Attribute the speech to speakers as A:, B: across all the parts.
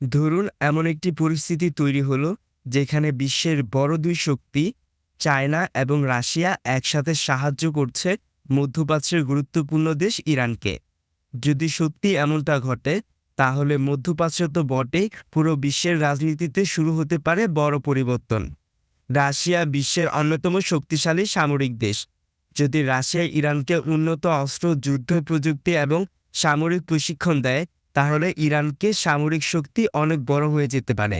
A: ধরুন এমন একটি পরিস্থিতি তৈরি হলো যেখানে বিশ্বের বড় দুই শক্তি চায়না এবং রাশিয়া একসাথে সাহায্য করছে মধ্যপ্রাচ্যের গুরুত্বপূর্ণ দেশ ইরানকে। যদি সত্যি এমনটা ঘটে তাহলে মধ্যপ্রাচ্য তো বটেই, পুরো বিশ্বের রাজনীতিতে শুরু হতে পারে বড় পরিবর্তন। রাশিয়া বিশ্বের অন্যতম শক্তিশালী সামরিক দেশ। যদি রাশিয়া ইরানকে উন্নত অস্ত্র, যুদ্ধ প্রযুক্তি এবং সামরিক প্রশিক্ষণ দেয় তাহলে ইরানকে সামরিক শক্তি অনেক বড় হয়ে যেতে পারে।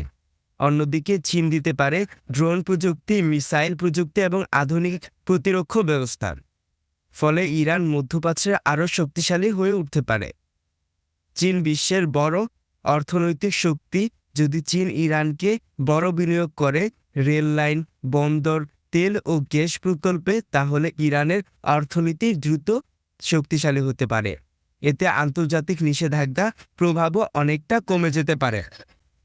A: অন্যদিকে চীন দিতে পারে ড্রোন প্রযুক্তি, মিসাইল প্রযুক্তি এবং আধুনিক প্রতিরক্ষা ব্যবস্থা। ফলে ইরান মধ্যপ্রাচ্যে আরও শক্তিশালী হয়ে উঠতে পারে। চীন বিশ্বের বড় অর্থনৈতিক শক্তি। যদি চীন ইরানকে বড় বিনিয়োগ করে রেল লাইন, বন্দর, তেল ও গ্যাস প্রকল্পে, তাহলে ইরানের অর্থনীতি দ্রুত শক্তিশালী হতে পারে। এতে আন্তর্জাতিক নিষেধাজ্ঞা প্রভাবও অনেকটা কমে যেতে পারে।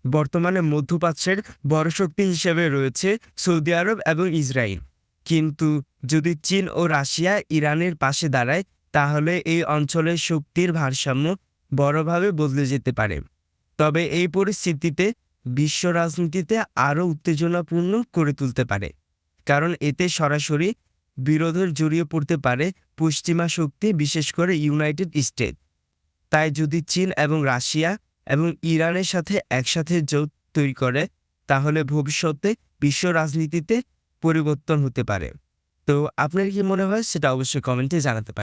A: বর্তমানে মধ্যপ্রাচ্যের বড় শক্তি হিসেবে রয়েছে সৌদি আরব এবং ইসরায়েল। কিন্তু যদি চীন ও রাশিয়া ইরানের পাশে দাঁড়ায় তাহলে এই অঞ্চলের শক্তির ভারসাম্য বড়ভাবে বদলে যেতে পারে। তবে এই পরিস্থিতিতে বিশ্ব রাজনীতিতে আরও উত্তেজনাপূর্ণ করে তুলতে পারে, কারণ এতে সরাসরি বিরোধের জড়িয়ে পড়তে পারে পশ্চিমা শক্তি, বিশেষ করে ইউনাইটেড স্টেটস। তাই যদি চীন এবং রাশিয়া এবং ইরানের সাথে একসাথে জোট তৈরি করে তাহলে ভবিষ্যতে বিশ্ব রাজনীতিতে পরিবর্তন হতে পারে। তো আপনার কি মনে হয় সেটা অবশ্যই কমেন্টে জানাতে পারেন।